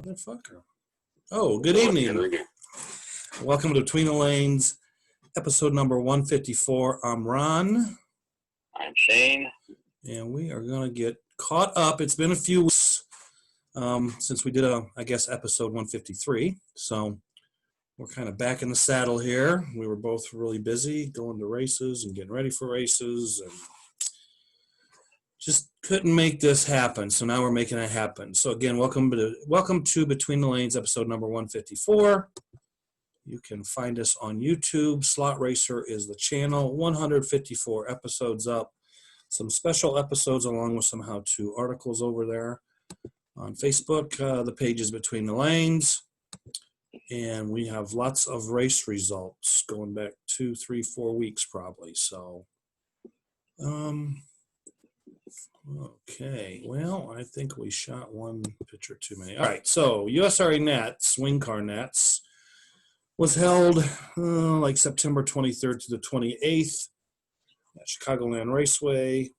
Motherfucker. Oh, good evening. Welcome to Between the Lanes, episode number 154. I'm Ron. I'm Shane. And we are going to get caught up. It's been a few weeks since we did, episode 153. So we're kind of back in the saddle here. We were both really busy going to races and getting ready for races and just couldn't make this happen. So now we're making it happen. So again, welcome to Between the Lanes, episode number 154. You can find us on YouTube. Slot Racer is the channel. 154 episodes up. Some special episodes along with some how-to articles over there. On Facebook, the page is Between the Lanes. And we have lots of race results going back 2, 3, 4 weeks probably. So, okay. Well, I think we shot one picture too many. All right. So, USRA Nats, Wing Car Nats, was held like September 23rd to the 28th at Chicagoland Raceway,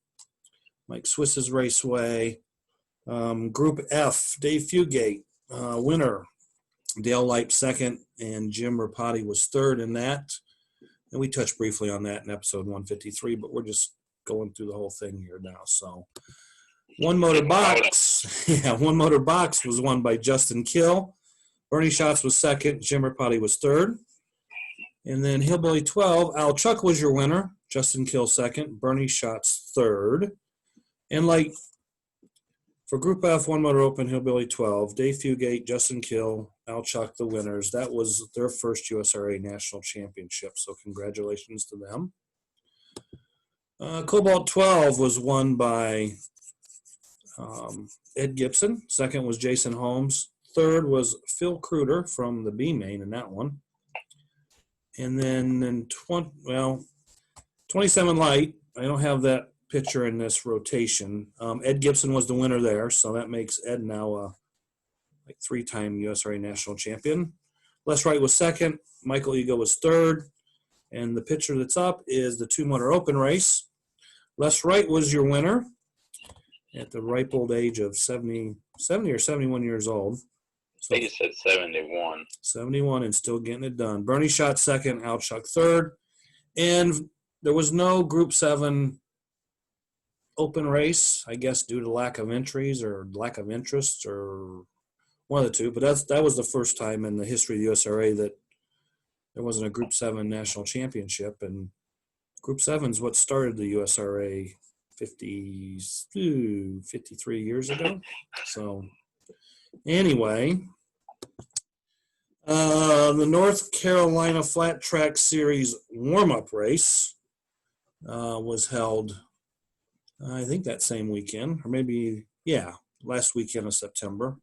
Mike Swiss's Raceway. Group F, Dave Fugate, winner. Dale Lipe second, and Jim Rapati was third in that. And we touched briefly on that in episode 153, but we're just going through the whole thing here now. So, One Motor Box was won by Justin Kill. Bernie Schatz was second. Jim Rapati was third. And then Hillbilly 12, Al Chuck was your winner. Justin Kill second. Bernie Schatz third. And for Group F, One Motor Open, Hillbilly 12, Dave Fugate, Justin Kill, Al Chuck, the winners. That was their first USRA National Championship, so congratulations to them. Cobalt 12 was won by Ed Gibson. Second was Jason Holmes. Third was Phil Kruder from the B-Main in that one. And then in 27 Light, I don't have that picture in this rotation. Ed Gibson was the winner there, so that makes Ed now a three-time USRA National Champion. Les Wright was second. Michael Ego was third. And the picture that's up is the two-motor open race. Les Wright was your winner at the ripe old age of 70 or 71 years old. So, I think you said 71. 71 and still getting it done. Bernie Schatz second, Al Chuck third. And there was no Group 7 open race, I guess due to lack of entries or lack of interest or one of the two. But that was the first time in the history of the USRA that there wasn't a Group 7 national championship. And Group 7 is what started the USRA 53 years ago. So anyway, the North Carolina Flat Track Series warm-up race was held, I think, that same weekend, or maybe, last weekend of September.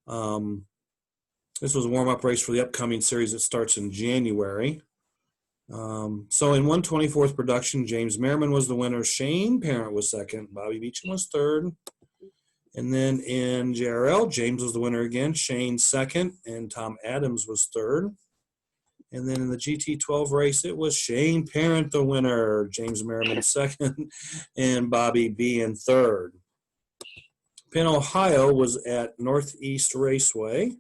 This was a warm-up race for the upcoming series that starts in January. So in 124th production, James Merriman was the winner. Shane Parent was second. Bobby Beecham was third. And then in JRL, James was the winner again. Shane second, and Tom Adams was third. And then in the GT12 race, it was Shane Parent the winner, James Merriman second, and Bobby B in third. Penn, Ohio was at Northeast Raceway.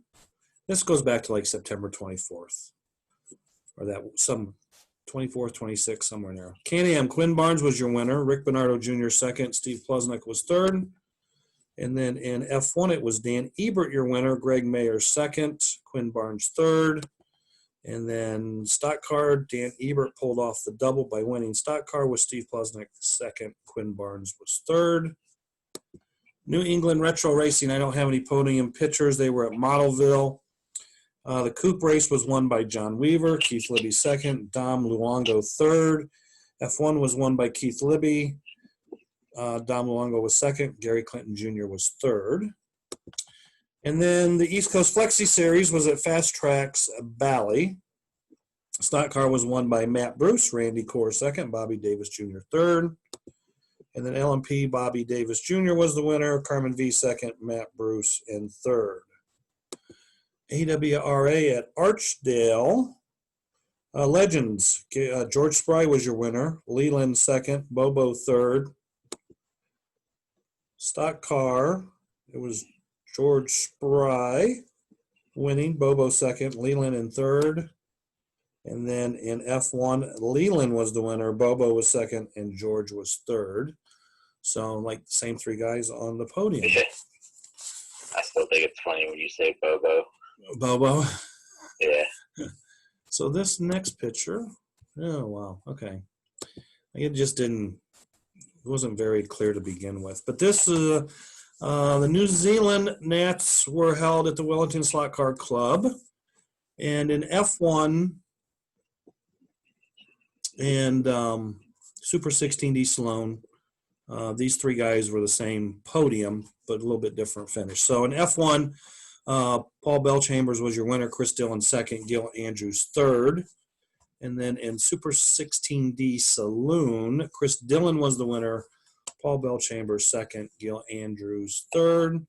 This goes back to September 24th, or that some 24th, 26th, somewhere in there. Can-Am, Quinn Barnes was your winner. Rick Bernardo Jr. second. Steve Plesnick was third. And then in F1, it was Dan Ebert, your winner. Greg Mayer second. Quinn Barnes third. And then Stock Car, Dan Ebert pulled off the double by winning Stock Car with Steve Plesnick second. Quinn Barnes was third. New England Retro Racing, I don't have any podium pictures. They were at Modelville. The Coupe race was won by John Weaver. Keith Libby second. Dom Luongo third. F1 was won by Keith Libby. Dom Luongo was second. Gary Clinton Jr. was third. And then the East Coast Flexi Series was at Fast Tracks Bally. Stock Car was won by Matt Bruce, Randy Core second, Bobby Davis Jr. third. And then LMP, Bobby Davis Jr. was the winner, Carmen V second, Matt Bruce in third. AWRA at Archdale. Legends, George Spry was your winner, Leland second, Bobo third. Stock Car, it was George Spry, winning, Bobo second, Leland in third. And then in F1, Leland was the winner, Bobo was second, and George was third. So, like the same three guys on the podium. Yeah. I still think it's funny when you say Bobo. Bobo. Yeah. So this next picture, oh, wow, okay. It just it wasn't very clear to begin with. But this, the New Zealand Nats were held at the Wellington Slot Car Club. And in F1 and Super 16D Sloan, these three guys were the same podium, but a little bit different finish. So in F1, Paul Bellchambers was your winner, Chris Dillon second, Gil Andrews third. And then in Super 16D Saloon, Chris Dillon was the winner, Paul Bellchambers second, Gil Andrews third.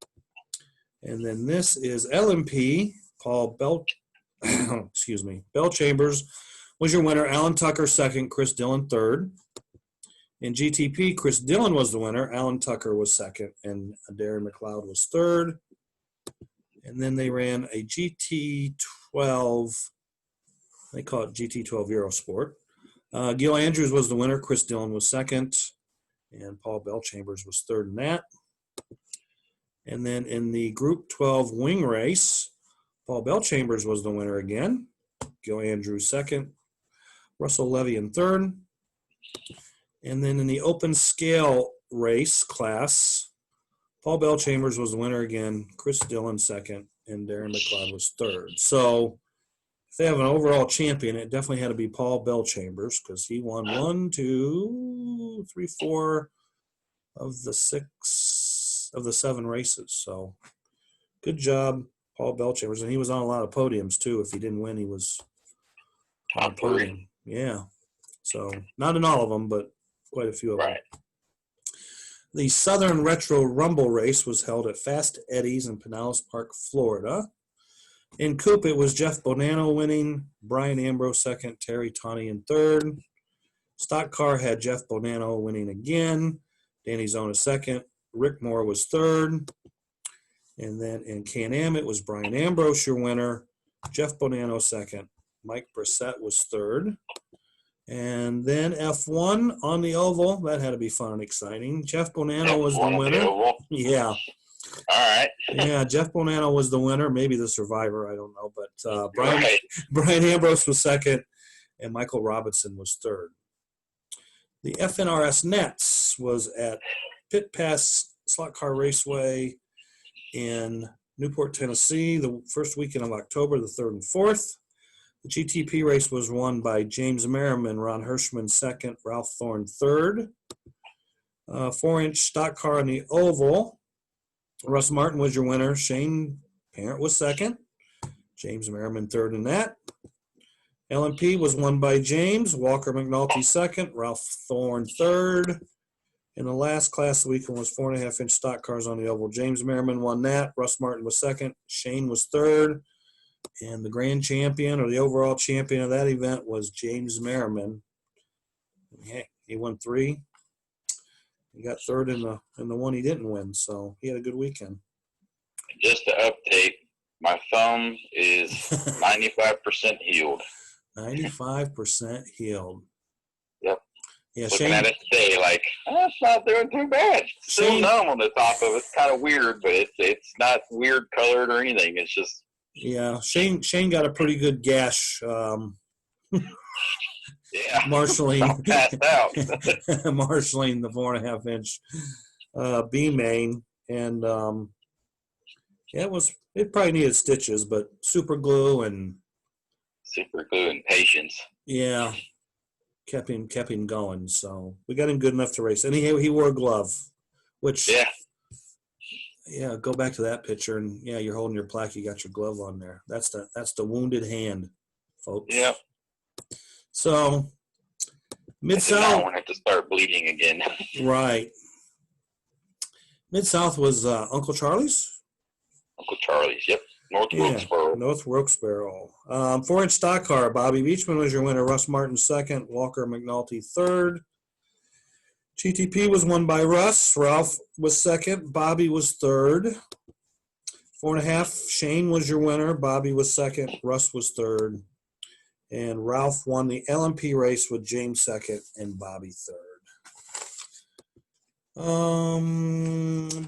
And then this is LMP, Bellchambers was your winner, Alan Tucker second, Chris Dillon third. In GTP, Chris Dillon was the winner, Alan Tucker was second, and Darren McLeod was third. And then they ran a GT12, they call it GT12 Eurosport. Gil Andrews was the winner, Chris Dillon was second, and Paul Bellchambers was third in that. And then in the Group 12 wing race, Paul Bellchambers was the winner again, Gil Andrews second, Russell Levy in third. And then in the open scale race class, Paul Bellchambers was the winner again, Chris Dillon second, and Darren McLeod was third. So if they have an overall champion, it definitely had to be Paul Bellchambers because he won 4 of the 7 races. So good job, Paul Bellchambers. And he was on a lot of podiums too. If he didn't win, he was on a podium. Yeah. So not in all of them, but quite a few of them. The Southern Retro Rumble race was held at Fast Eddie's in Pinellas Park, Florida. In Coupe, it was Jeff Bonanno winning, Brian Ambrose second, Terry Tawney in third. Stock car had Jeff Bonanno winning again, Danny Zona second, Rick Moore was third. And then in Can-Am, it was Brian Ambrose, your winner, Jeff Bonanno second, Mike Brissett was third. And then F1 on the oval, that had to be fun and exciting. Jeff Bonanno was the winner. Yeah. All right. Yeah, Jeff Bonanno was the winner, maybe the survivor, I don't know. But Brian Ambrose was second, and Michael Robinson was third. The FNRS Nets was at Pit Pass Slot Car Raceway in Newport, Tennessee, the first weekend of October, the 3rd and 4th. The GTP race was won by James Merriman, Ron Hirschman second, Ralph Thorne third. 4-inch stock car on the oval. Russ Martin was your winner. Shane Parent was second. James Merriman third in that. LMP was won by James. Walker McNulty second. Ralph Thorne third. In the last class of the weekend was 4.5-inch stock cars on the oval. James Merriman won that. Russ Martin was second. Shane was third. And the grand champion or the overall champion of that event was James Merriman. He won 3. He got third in the one he didn't win, so he had a good weekend. Just to update, my thumb is 95% healed. 95% healed. Yep. Yeah, Looking Shane, at it today, like, it's not doing too bad. Still Shane, numb on the top of it. It's kind of weird, but it's not weird colored or anything. It's just. Yeah, Shane got a pretty good gash. Yeah. Marshalling, passed out. marshalling the 4.5-inch B main, and it probably needed stitches, but super glue and patience. Yeah, kept him going. So we got him good enough to race, and he wore a glove, which yeah, go back to that picture, and yeah, you're holding your plaque. You got your glove on there. That's the wounded hand, folks. Yep. So Mid-South. I won't have to start bleeding again. Right. Mid-South was Uncle Charlie's. Uncle Charlie's. Yep. North Wilkesboro. North Wilkesboro. 4-inch stock car. Bobby Beachman was your winner. Russ Martin second. Walker McNulty third. GTP was won by Russ. Ralph was second. Bobby was third. 4.5, Shane was your winner. Bobby was second. Russ was third. And Ralph won the LMP race with James second and Bobby third.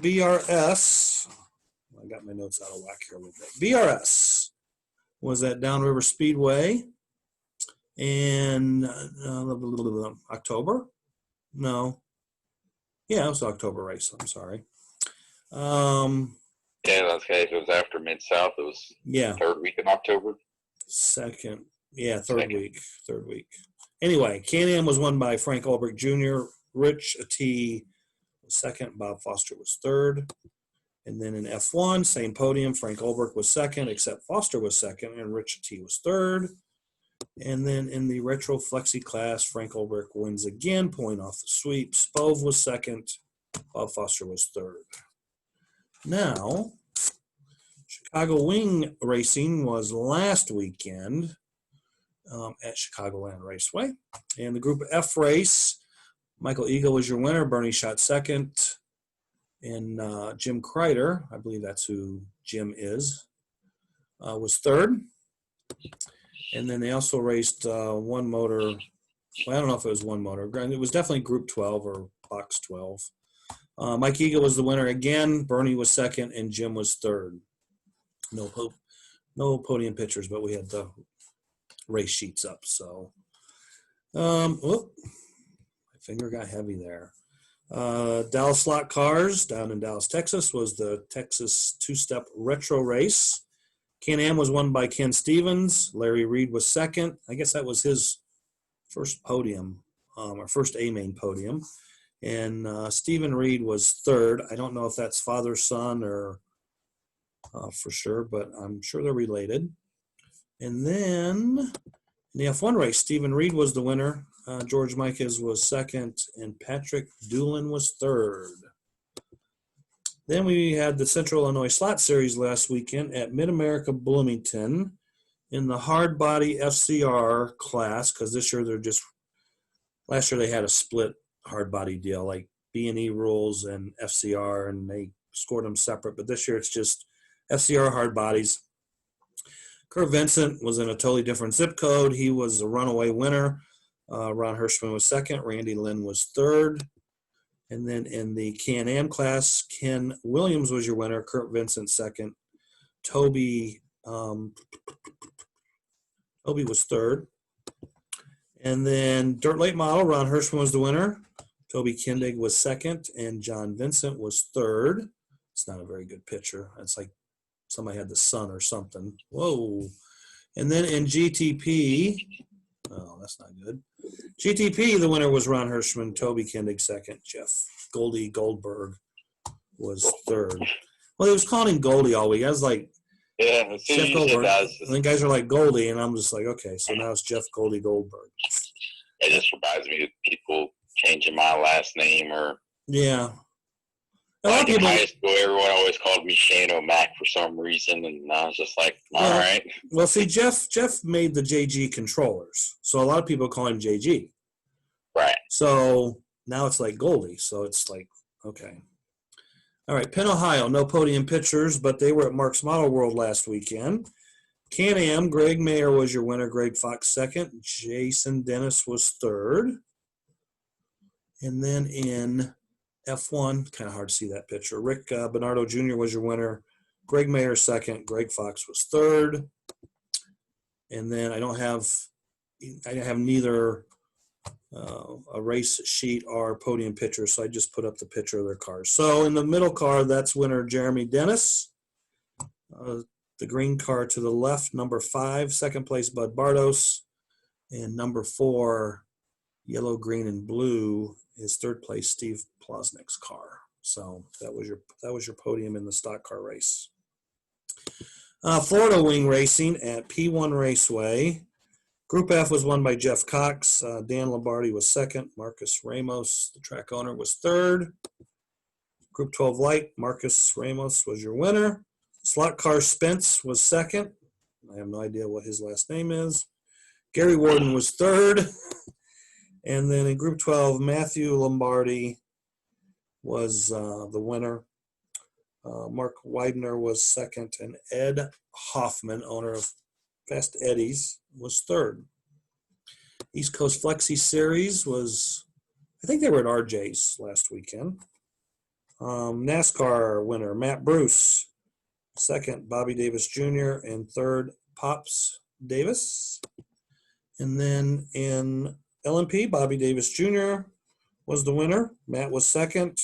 BRS. I got my notes out of whack here a little bit. BRS was at Downriver Speedway in October. No. Yeah, it was October race. I'm sorry. Yeah, that's okay. If it was after Mid-South, it was third week in October. Second. Yeah, third week. Anyway, Can-Am was won by Frank Ulbrich Jr. Rich T was second. Bob Foster was third. And then in F1, same podium. Frank Ulbrich was second, except Foster was second, and Rich T was third. And then in the Retro Flexi class, Frank Ulbrich wins again, pulling off the sweep. Spove was second. Bob Foster was third. Now, Chicago Wing Racing was last weekend at Chicagoland Raceway. And the Group F race, Michael Eagle was your winner. Bernie shot second. And Jim Kreider, I believe that's who Jim is, was third. And then they also raced one motor. Well, I don't know if it was one motor. It was definitely Group 12 or Box 12. Mike Eagle was the winner again. Bernie was second, and Jim was third. No podium pictures, but we had the race sheets up. So, my finger got heavy there. Dallas Slot Cars down in Dallas, Texas was the Texas two-step retro race. Can-Am was won by Ken Stevens. Larry Reed was second. I guess that was his first podium, or first A-main podium. And Stephen Reed was third. I don't know if that's father-son or for sure, but I'm sure they're related. And then in the F1 race, Stephen Reed was the winner. George Michaels was second, and Patrick Doolin was third. Then we had the Central Illinois Slot Series last weekend at Mid-America Bloomington in the hard body FCR class, because this year last year they had a split hard body deal, like B&E rules and FCR, and they scored them separate, but this year it's just FCR hard bodies. Kurt Vincent was in a totally different zip code. He was a runaway winner. Ron Hirschman was second. Randy Lynn was third. And then in the Can-Am class, Ken Williams was your winner. Kurt Vincent second. Toby was third. And then Dirt Late Model, Ron Hirschman was the winner. Toby Kindig was second, and John Vincent was third. It's not a very good picture. It's like somebody had the sun or something. Whoa. And then in GTP, oh, that's not good. GTP, the winner was Ron Hirschman, Toby Kindig second, Jeff Goldie Goldberg was third. Well, he was calling him Goldie all week. I was like, yeah, Jeff Goldberg. And then guys are like Goldie, and I'm just like, okay, so now it's Jeff Goldie Goldberg. It just reminds me of people changing my last name, or yeah. Like in high school, everyone always called me Shane O'Mac for some reason, and I was just like, all right. Well, see, Jeff made the JG controllers, so a lot of people call him JG. Right. So now it's like Goldie, so it's like, okay. All right, Penn, Ohio, no podium pictures, but they were at Mark's Model World last weekend. Can-Am, Greg Mayer was your winner, Greg Fox second, Jason Dennis was third. And then in F1, kind of hard to see that picture. Rick Bernardo Jr. was your winner. Greg Mayer second. Greg Fox was third. And then I have neither a race sheet or podium picture, so I just put up the picture of their cars. So in the middle car, that's winner Jeremy Dennis. The green car to the left, number 5, second place Bud Bardos. And number 4, yellow, green, and blue, is third place Steve Plosnick's car. So that was your podium in the stock car race. Florida Wing Racing at P1 Raceway. Group F was won by Jeff Cox. Dan Lombardi was second. Marcus Ramos, the track owner, was third. Group 12 Light, Marcus Ramos was your winner. Slot car Spence was second. I have no idea what his last name is. Gary Warden was third. And then in Group 12, Matthew Lombardi was the winner. Mark Widener was second, and Ed Hoffman, owner of Fast Eddie's, was third. East Coast Flexi Series was, I think they were at RJ's last weekend. NASCAR winner Matt Bruce, second Bobby Davis Jr., and third Pops Davis. And then in LMP, Bobby Davis Jr. was the winner. Matt was second.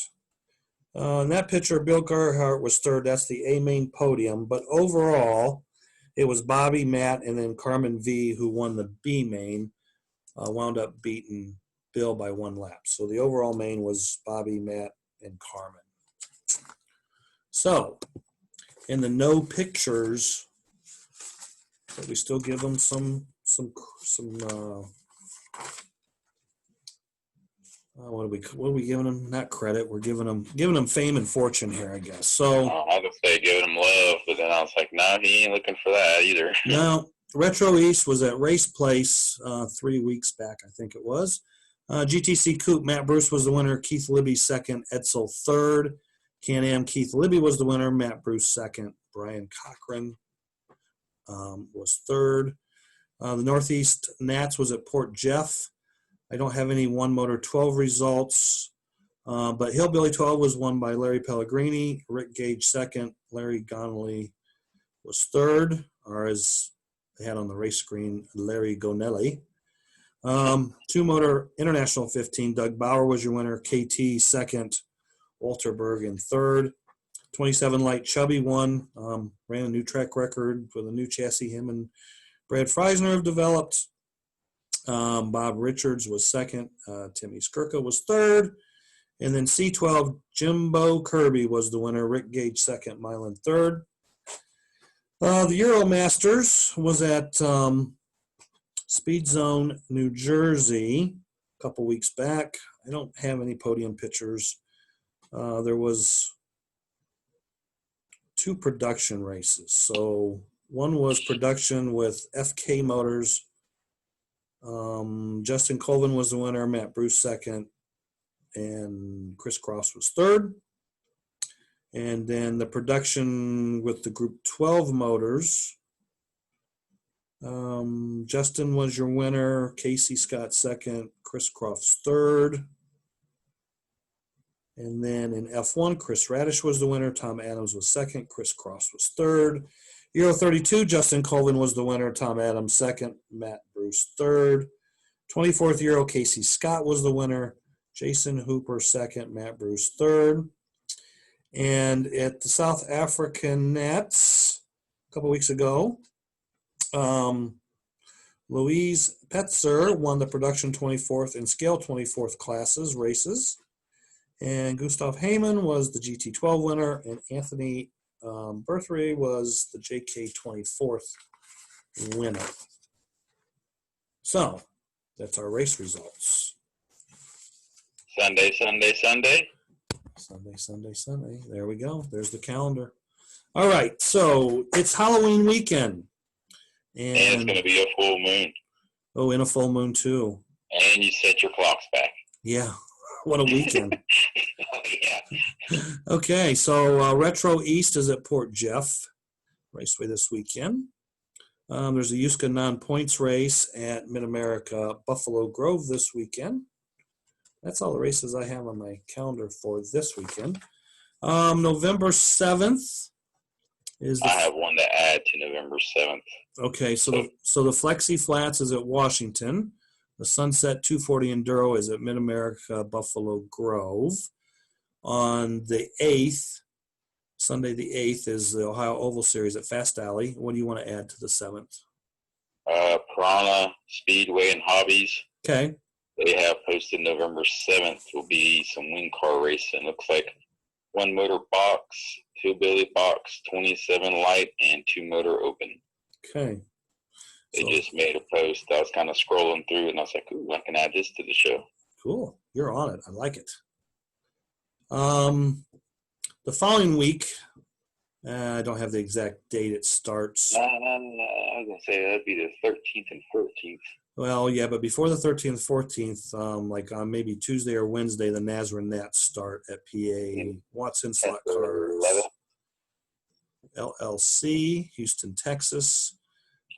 And that pitcher, Bill Gerhart, was third. That's the A main podium. But overall, it was Bobby, Matt, and then Carmen V, who won the B main, wound up beating Bill by one lap. So the overall main was Bobby, Matt, and Carmen. So in the no pictures, but we still give them some what are we giving them? Not credit. We're giving them fame and fortune here, I guess. So I would say giving him love, but then I was like, no, he ain't looking for that either. No, Retro East was at Race Place 3 weeks back, I think it was. GTC Coupe, Matt Bruce was the winner. Keith Libby second. Edsel third. Can-Am, Keith Libby was the winner. Matt Bruce second. Brian Cochran was third. The Northeast Nats was at Port Jeff. I don't have any One Motor 12 results, but Hillbilly 12 was won by Larry Pellegrini. Rick Gage second. Larry Gonley was third, or as they had on the race screen, Larry Gonelli. Two Motor International 15, Doug Bauer was your winner. KT second. Walter Bergen third. 27 Light Chubby won. Ran a new track record with a new chassis him and Brad Freisner have developed. Bob Richards was second. Timmy Skirka was third. And then C12, Jimbo Kirby was the winner. Rick Gage second. Milan third. The Euro Masters was at Speed Zone, New Jersey a couple weeks back. I don't have any podium pictures. There was 2 production races. So one was production with FK Motors. Justin Colvin was the winner, Matt Bruce second, and Chris Cross was third. And then the production with the Group 12 motors, Justin was your winner, Casey Scott second, Chris Cross third. And then in F1, Chris Radish was the winner, Tom Adams was second, Chris Cross was third. Euro 32, Justin Colvin was the winner, Tom Adams second, Matt Bruce third. 24th Euro, Casey Scott was the winner, Jason Hooper second, Matt Bruce third. And at the South African Nats a couple weeks ago, Louise Petzer won the production 24th and scale 24th classes races. And Gustav Heyman was the GT12 winner, and Anthony Berthery was the JK24th winner. So that's our race results. Sunday. Sunday. There we go. There's the calendar. All right. So it's Halloween weekend. And it's going to be a full moon. Oh, and a full moon too. And you set your clocks back. Yeah. What a weekend. Yeah. Okay. So Retro East is at Port Jeff Raceway this weekend. There's a USCA non-points race at Mid-America Buffalo Grove this weekend. That's all the races I have on my calendar for this weekend. November 7th is I have one to add to November 7th. Okay, so the Flexi Flats is at Washington. The Sunset 240 Enduro is at Mid-America Buffalo Grove. On the 8th, Sunday the 8th, is the Ohio Oval Series at Fast Alley. What do you want to add to the 7th? Piranha Speedway and Hobbies. Okay. They have posted November 7th will be some wing car racing. Looks like 1 motor box, 2 Billy box, 27 light, and 2 motor open. Okay. They just made a post. I was kind of scrolling through, and I was like, ooh, I can add this to the show. Cool. You're on it. I like it. The following week, I don't have the exact date it starts. No. I was going to say that'd be the 13th and 14th. Well, yeah, but before the 13th, 14th, like on maybe Tuesday or Wednesday, the Nazarene Nats start at PA Watson Slot Cars. LLC, Houston, Texas.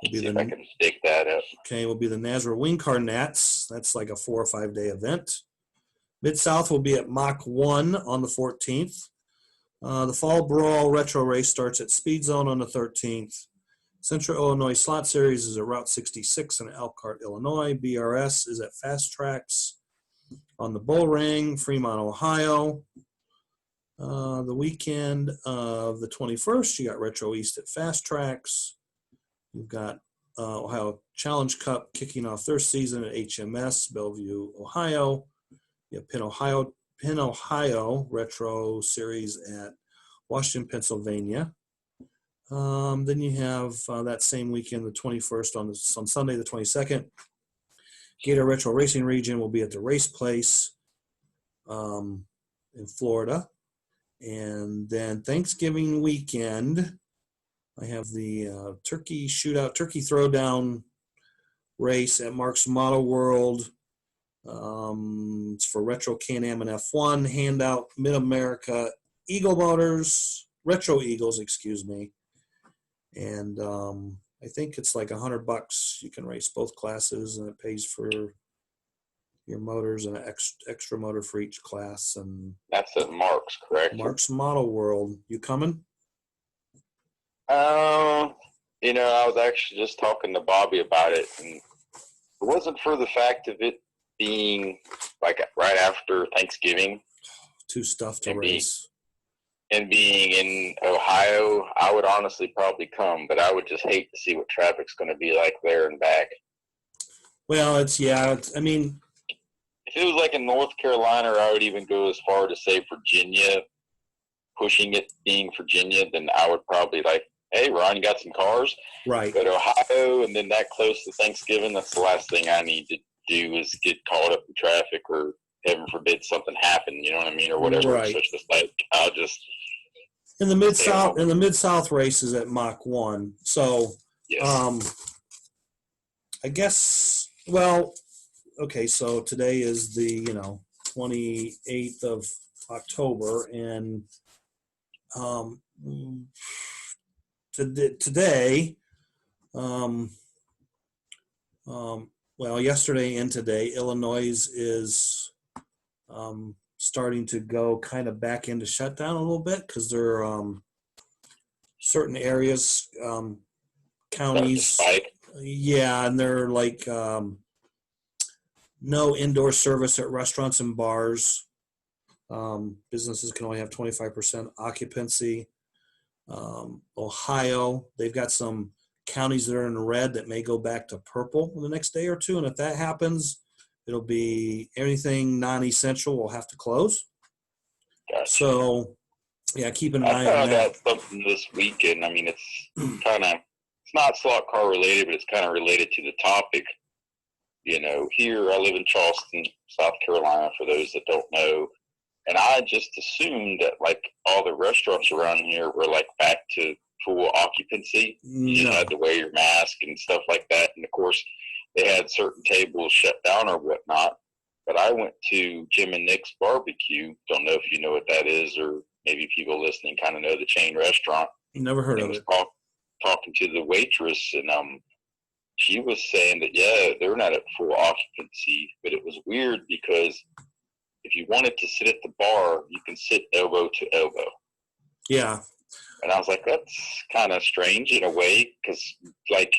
Will be See if I the can dig that up. will be the Nazareth Wing Car Nats. That's like a 4 or 5 day event. Mid-South will be at Mach 1 on the 14th. The Fall Brawl Retro Race starts at Speed Zone on the 13th. Central Illinois Slot Series is at Route 66 in Elkhart, Illinois. BRS is at Fast Tracks on the Bull Ring, Fremont, Ohio. The weekend of the 21st, you got Retro East at Fast Tracks. You've got Ohio Challenge Cup kicking off their season at HMS, Bellevue, Ohio. You have Penn, Ohio Retro Series at Washington, Pennsylvania. Then you have that same weekend, the 21st, on Sunday, the 22nd. Gator Retro Racing Region will be at the Race Place in Florida. And then Thanksgiving weekend, I have the Turkey Throwdown race at Mark's Model World. It's for Retro Can-Am and F1. Handout Mid-America Eagle Motors, Retro Eagles, excuse me. And I think it's like $100. You can race both classes, and it pays for your motors and an extra motor for each class. And that's at Mark's, correct? Mark's Model World. You coming? I was actually just talking to Bobby about it, and it wasn't for the fact of it being like right after Thanksgiving. Too stuff to race. And being in Ohio, I would honestly probably come, but I would just hate to see what traffic's going to be like there and back. Well, if it was like in North Carolina, or I would even go as far to say Virginia, pushing it being Virginia, then I would probably like, hey, Ron, you got some cars? Right. But Ohio, and then that close to Thanksgiving, that's the last thing I need to do is get caught up in traffic, or heaven forbid something happen, you know what I mean, or whatever. Right. So it's just like, I'll just... In the Mid-South races at Mach 1. So, yes. I guess, well, okay, so today is the, 28th of October, and today, yesterday and today, Illinois is starting to go kind of back into shutdown a little bit, because there are certain areas, counties, yeah, and they're like no indoor service at restaurants and bars. Businesses can only have 25% occupancy. Ohio, they've got some counties that are in red that may go back to purple in the next day or two, and if that happens, it'll be anything non-essential will have to close. Gotcha. So, yeah, keep an eye on that. I found out something this weekend. I mean, it's it's not slot car related, but it's kind of related to the topic. Here I live in Charleston, South Carolina, for those that don't know. And I just assumed that, like, all the restaurants around here were, like, back to full occupancy. You just had to wear your mask and stuff like that. And, of course, they had certain tables shut down or whatnot. But I went to Jim and Nick's Barbecue. Don't know if you know what that is, or maybe people listening kind of know the chain restaurant. Never heard of it. Talking to the waitress, and she was saying that, yeah, they're not at full occupancy, but it was weird because if you wanted to sit at the bar, you can sit elbow to elbow. Yeah. And I was like, that's kind of strange in a way, because, like,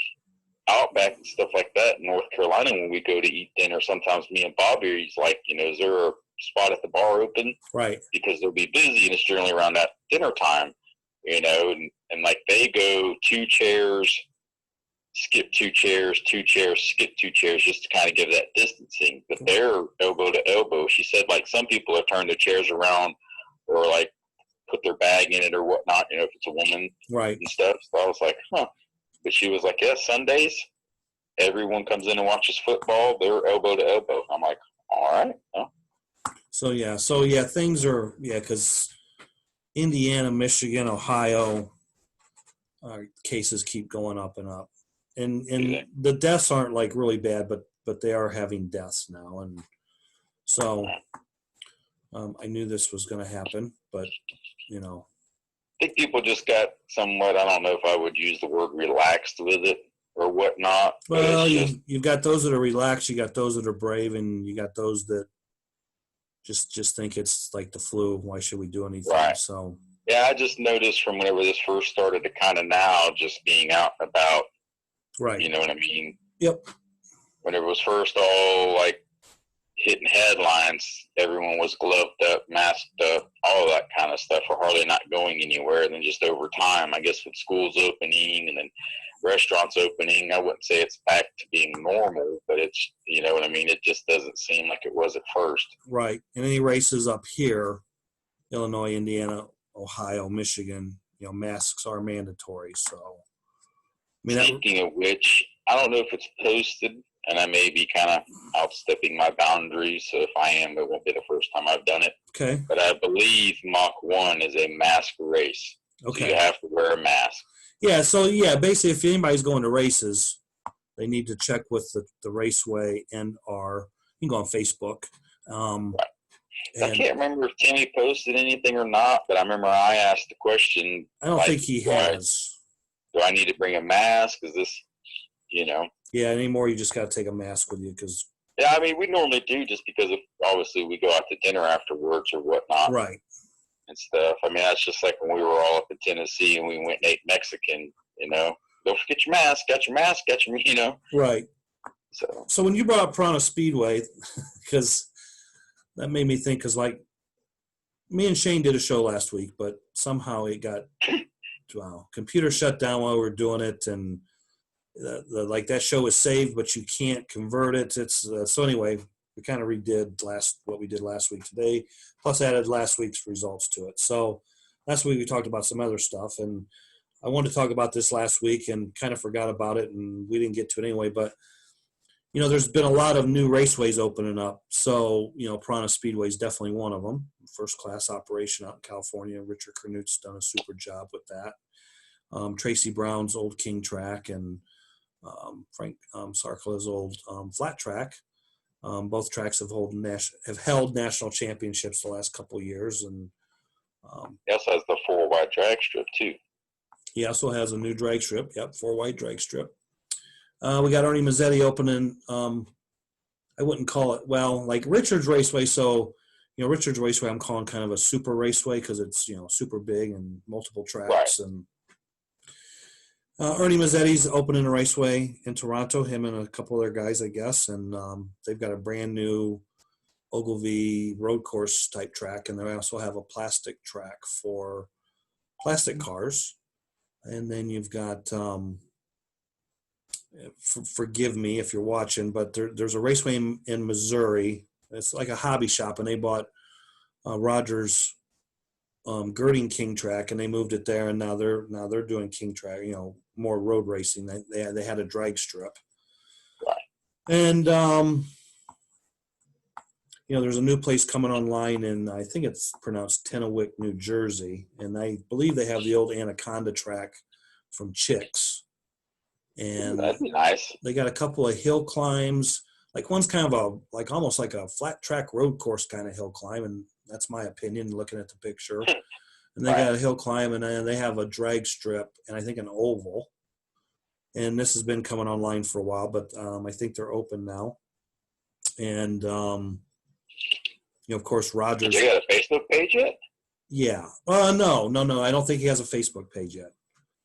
Outback and stuff like that in North Carolina, when we go to eat dinner, sometimes me and Bobby, he's like, is there a spot at the bar open? Right. Because they'll be busy, and it's generally around that dinner time, and like they go 2 chairs, skip 2 chairs, 2 chairs, skip 2 chairs, just to kind of give that distancing. But they're elbow to elbow. She said, like, some people have turned their chairs around, or like put their bag in it or whatnot, if it's a woman, right, and stuff. So I was like, huh. But she was like, yeah, Sundays, everyone comes in and watches football. They're elbow to elbow. I'm like, all right. Huh? So things are, because Indiana, Michigan, Ohio, cases keep going up and up. And the deaths aren't like really bad, but they are having deaths now. And so I knew this was going to happen, but, I think people just got somewhat. I don't know if I would use the word relaxed with it or whatnot. Well, Just, you've got those that are relaxed, you got those that are brave, and you got those that just think it's like the flu. Why should we do anything? right. So Yeah, I just noticed from whenever this first started to kind of now, just being out and about. right. You know what I mean? Yep. When it was first all like hitting headlines, everyone was gloved up, masked up, all of that kind of stuff. We're hardly not going anywhere. And then just over time, I guess with schools opening and then restaurants opening, I wouldn't say it's back to being normal, but it's, you know what I mean? It just doesn't seem like it was at first. Right. And any races up here, Illinois, Indiana, Ohio, Michigan, masks are mandatory. So, I mean, Speaking of which, I don't know if it's posted, and I may be kind of outstepping my boundaries. So if I am, it won't be the first time I've done it. Okay. But I believe Mach 1 is a mask race. Okay. So you have to wear a mask. Yeah. So, basically, if anybody's going to races, they need to check with the Raceway you can go on Facebook. I can't remember if Timmy posted anything or not, but I remember I asked the question. I don't think he has. Do I need to bring a mask? Is this, Yeah, anymore you just got to take a mask with you because. Yeah, I mean, we normally do just because obviously we go out to dinner afterwards or whatnot. Right. And stuff. I mean, that's just like when we were all up in Tennessee and we went and ate Mexican, Don't forget your mask, got your mask, Right. So when you brought up Piranha Speedway, because that made me think, because like me and Shane did a show last week, but somehow it got, computer shut down while we were doing it, and like that show is saved, but you can't convert it. It's so anyway, we kind of redid what we did last week today, plus added last week's results to it. So last week we talked about some other stuff, and I wanted to talk about this last week and kind of forgot about it, and we didn't get to it anyway. But there's been a lot of new raceways opening up. So Piranha Speedway is definitely one of them. First class operation out in California. Richard Carnut's done a super job with that. Tracy Brown's old King Track and Frank Sarkala's old Flat Track. Both tracks have held national championships the last couple of years, and he also has the 4-wide drag strip too. He also has a new drag strip. Yep, 4-wide drag strip. We got Ernie Mazzetti opening. I wouldn't call it like Richard's Raceway. So Richard's Raceway, I'm calling kind of a super raceway because it's super big and multiple tracks. Right. And Ernie Mazzetti's opening a raceway in Toronto, him and a couple other guys, I guess. And they've got a brand new Ogilvy road course type track. And they also have a plastic track for plastic cars. And then you've got, forgive me if you're watching, but there's a raceway in Missouri. It's like a hobby shop, and they bought Rogers Girding King Track, and they moved it there, and now they're doing King Track, more road racing. They had a drag strip, and there's a new place coming online, and I think it's pronounced Tennewick, New Jersey, and I believe they have the old Anaconda track from Chicks, and that'd be nice. They got a couple of hill climbs. Like one's kind of almost like a flat track road course kind of hill climb, and that's my opinion looking at the picture. And they got a hill climb, and then they have a drag strip, and I think an oval. And this has been coming online for a while, but I think they're open now. And of course, Rogers. They got a Facebook page yet? Yeah. No. I don't think he has a Facebook page yet.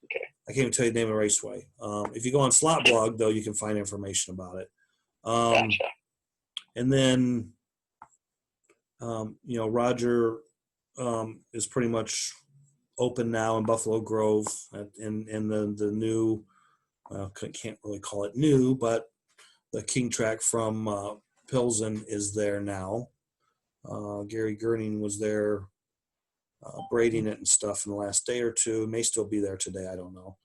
Okay. I can't even tell you the name of the raceway. If you go on Slot Blog, though, you can find information about it. Gotcha. And then, Roger is pretty much open now in Buffalo Grove, and the new, can't really call it new, but the King Track from Pilsen is there now. Gary Girding was there braiding it and stuff in the last day or two. It may still be there today. I don't know.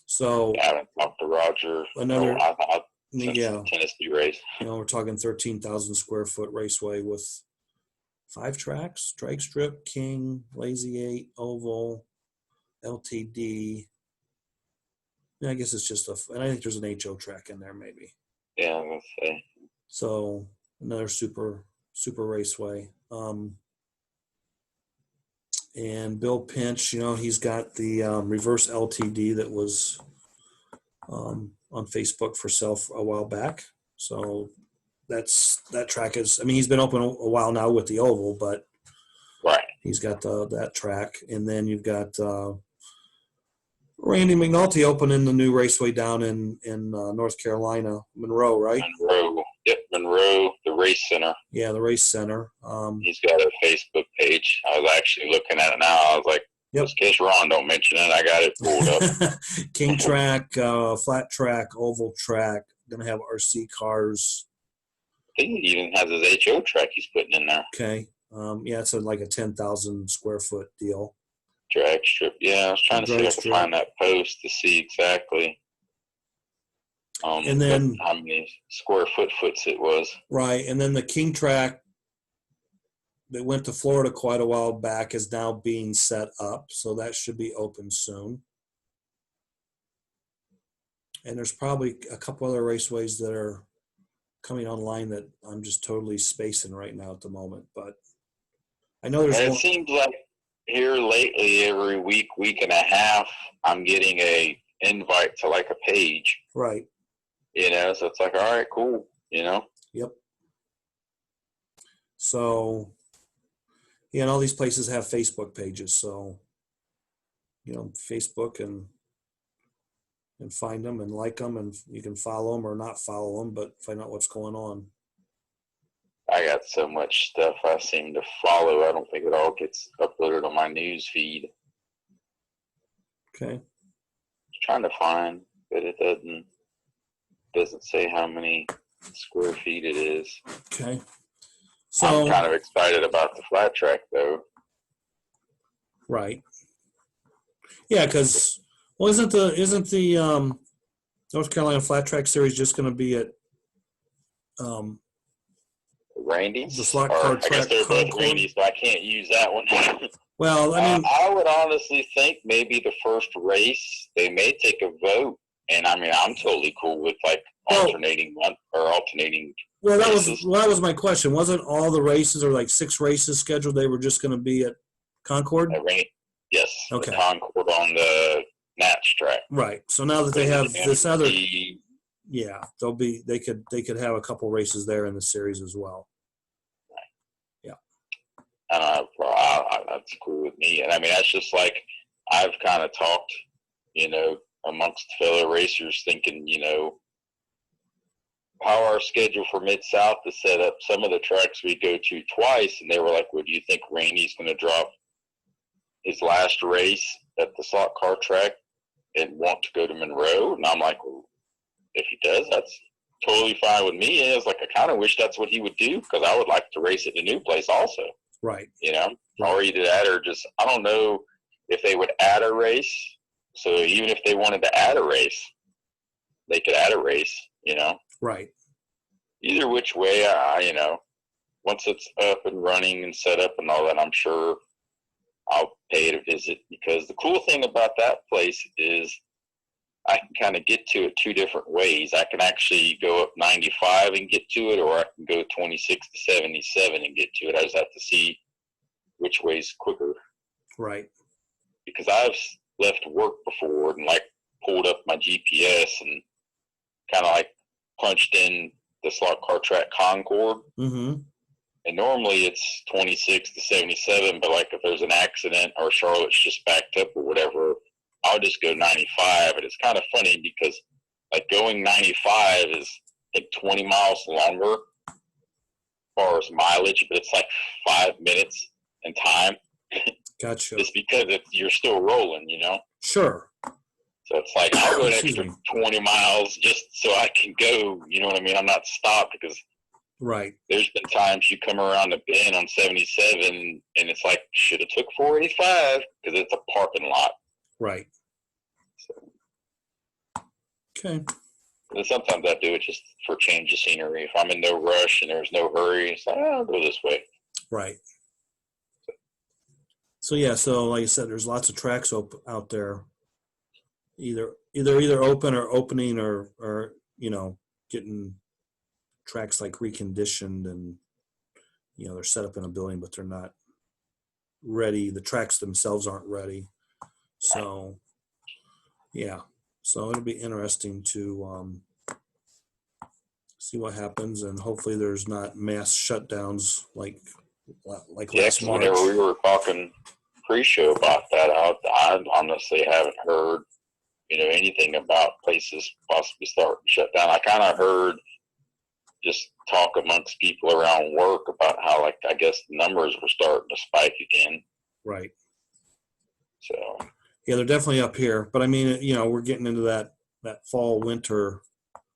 So I haven't talked to Roger. Tennessee race. We're talking 13,000 square foot raceway with 5 tracks: drag strip, King, Lazy 8, oval, LTD. I guess it's just and I think there's an HO track in there maybe. Yeah, let's say. So another super raceway. And Bill Pinch, he's got the reverse LTD that was on Facebook for sale a while back. So that track is, he's been open a while now with the oval, but Right. he's got that track. And then you've got Randy McNulty opening the new raceway down in North Carolina, Monroe, right? Monroe. Yep, Monroe, the race center. Yeah, the race center. He's got a Facebook page. I was actually looking at it now. I was like, Yep. in case Ron don't mention it, I got it pulled up. King track, flat track, oval track. Going to have RC cars. I think he even has his HO track he's putting in there. Okay. Yeah, it's like a 10,000 square foot deal. Drag strip. Yeah, I was trying to see if I could find that post to see exactly and then how many square foots it was. Right. And then the King track that went to Florida quite a while back is now being set up. So that should be open soon. And there's probably a couple other raceways that are coming online that I'm just totally spacing right now at the moment. But I know there's and it seems like here lately, every week and a half, I'm getting a invite to like a page. Right. So it's like, all right, cool, Yep. So, yeah, and all these places have Facebook pages. So, Facebook and find them and like them, and you can follow them or not follow them, but find out what's going on. I got so much stuff I seem to follow. I don't think it all gets uploaded on my news feed. Okay. Trying to find, but it doesn't say how many square feet it is. Okay. So I'm kind of excited about the flat track, though. Right. Yeah, because isn't the North Carolina Flat Track Series just going to be at Randy's? The slot car track. I guess they're both Randy's, so I can't use that one. Well, I would honestly think maybe the first race they may take a vote, and I'm totally cool with alternating. Well, that was my question. Wasn't all the races, or like 6 races scheduled? They were just going to be at Concord. Yes. Okay. Concord on the Nats track. Right. So now that they have this other, yeah, they could have a couple races there in the series as well. That's cool with me. And that's just like I've kind of talked, amongst fellow racers, thinking, how our schedule for Mid-South is set up. Some of the tracks we go to twice, and they were like, well, do you think Randy's going to drop his last race at the slot car track and want to go to Monroe? And I'm like, well, if he does, that's totally fine with me. And it's like, I kind of wish that's what he would do, because I would like to race at the new place also. Right. Or either that, or just, I don't know if they would add a race. So even if they wanted to add a race, they could add a race, Right. Either which way, once it's up and running and set up and all that, I'm sure I'll pay it a visit, because the cool thing about that place is I can kind of get to it 2 different ways. I can actually go up 95 and get to it, or I can go 26 to 77 and get to it. I just have to see which way's quicker. Right. Because I've left work before and pulled up my GPS and kind of punched in the slot car track Concord. Mm-hmm. And normally it's 26 to 77, but if there's an accident or Charlotte's just backed up or whatever, I'll just go 95. And it's kind of funny because going 95 is 20 miles longer as far as mileage, but it's 5 minutes in time. Gotcha. Just because you're still rolling, Sure. So it's I'll go an extra 20 miles just so I can go, you know what I mean? I'm not stopped, because right. There's been times you come around the bend on 77 and it's should have took 485 because it's a parking lot. Right. So, okay. And sometimes I do it just for change of scenery. If I'm in no rush and there's no hurry, it's I'll go this way. Right. So yeah, like I said, there's lots of tracks out there, either open or opening, or getting tracks reconditioned, and they're set up in a building, but they're not ready. The tracks themselves aren't ready. So, yeah. So it'll be interesting to see what happens, and hopefully there's not mass shutdowns like Yeah, last 'cause March. whenever we were talking pre-show about that, I honestly haven't heard, anything about places possibly starting to shut down. I kind of heard just talk amongst people around work about how, like, I guess the numbers were starting to spike again. Right. So Yeah, they're definitely up here, but I mean, we're getting into that fall winter.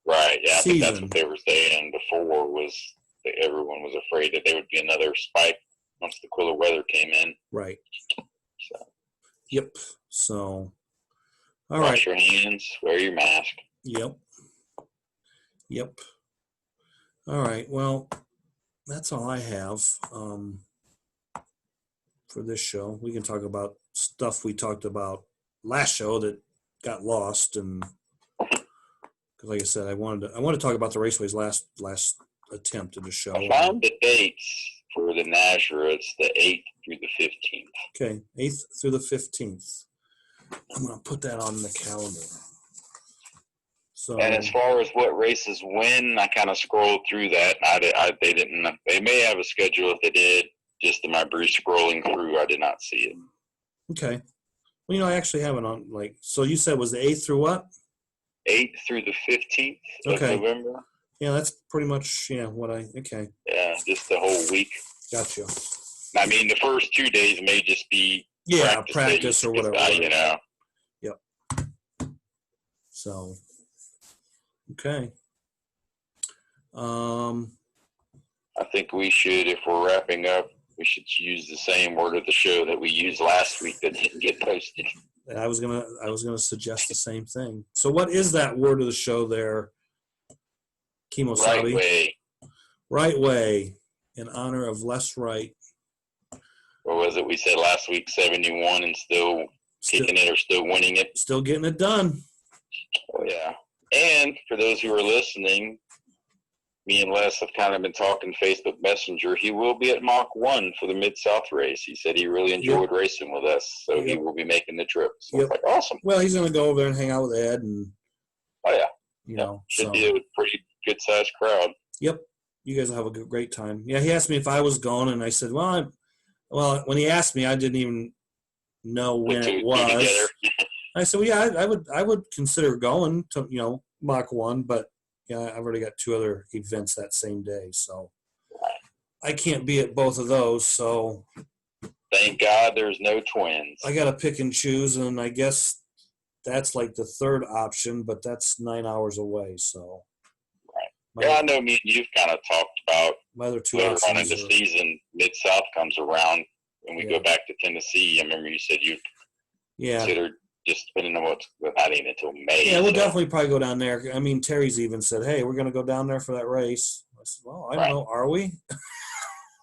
right, yeah, I think that's Season. what they were saying before, was that everyone was afraid that there would be another spike once the cooler weather came in. Right. So Yep. So, all right. wash your hands, wear your mask. Yep. All right. Well, that's all I have for this show. We can talk about stuff we talked about last show that got lost, and because, like I said, I wanted to talk about the Raceway's last attempt at the show. I found the dates for the Nashua. It's the 8th through the 15th. Okay, 8th through the 15th. I'm going to put that on the calendar. So, And as far as what races win, I kind of scrolled through that. They didn't. They may have a schedule. If they did, just in my brief scrolling through, I did not see it. Okay. Well, I actually have it on. So you said it was the 8th through what? 8th through the 15th of November. Yeah, that's pretty much okay. Yeah, just the whole week. Gotcha. I mean, the first 2 days may just be practice or whatever. Yep. So, okay. I think we should, if we're wrapping up, we should use the same word of the show that we used last week that didn't get posted. I was gonna suggest the same thing. So, what is that word of the show there, Kimosabi? Right way. Right way, in honor of Les Wright. Or was it we said last week 71 and still kicking it or still winning it? Still getting it done. Oh, yeah. And for those who are listening, me and Les have kind of been talking Facebook Messenger. He will be at Mach 1 for the Mid-South race. He said he really enjoyed racing with us, so he will be making the trip. So it's like, awesome. Well, he's going to go over there and hang out with Ed. And, should be a pretty good-sized crowd. Yep. You guys will have a great time. Yeah, he asked me if I was going, and I said, well, when he asked me, I didn't even know when it was. I said, well, yeah, I would consider going to, Mach 1, but I've already got 2 other events that same day, so I can't be at both of those. So thank God there's no twins. I got to pick and choose, and I guess that's like the third option, but that's 9 hours away. So I know me and you've kind of talked about my other 2 later options. on in the season, Mid-South comes around, and we go back to Tennessee. I remember you said you considered just depending on what's happening until May. Yeah, we'll definitely probably go down there. I mean, Terry's even said, hey, we're going to go down there for that race. I said, well, I don't know. Are we?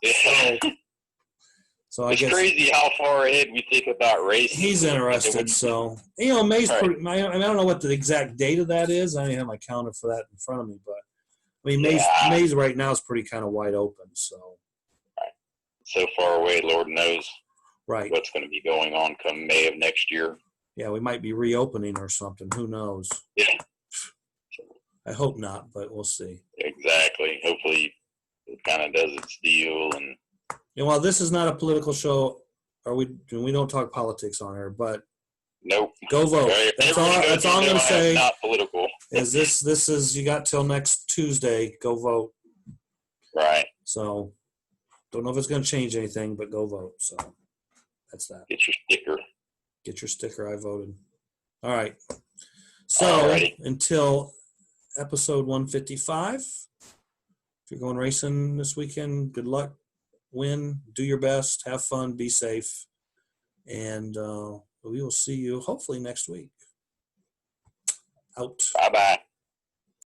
So I guess it's crazy how far ahead we think about racing. He's interested. So, May's pretty, I don't know what the exact date of that is. I don't have my calendar for that in front of me, but I mean, May's right now is pretty kind of wide open. So, so far away, Lord knows what's going to be going on come May of next year. Yeah, we might be reopening or something. Who knows? Yeah. I hope not, but we'll see. Exactly. Hopefully it kind of does its deal. And while this is not a political show, we don't talk politics on here, but nope. Go vote. Right. That's all I'm going to say. Not political. Is this is you got till next Tuesday. Go vote. Right. So don't know if it's going to change anything, but go vote. So that's that. Get your sticker. Get your sticker. I voted. All right. So until episode 155, if you're going racing this weekend, good luck, win, do your best, have fun, be safe, and we will see you hopefully next week. Out. Bye-bye.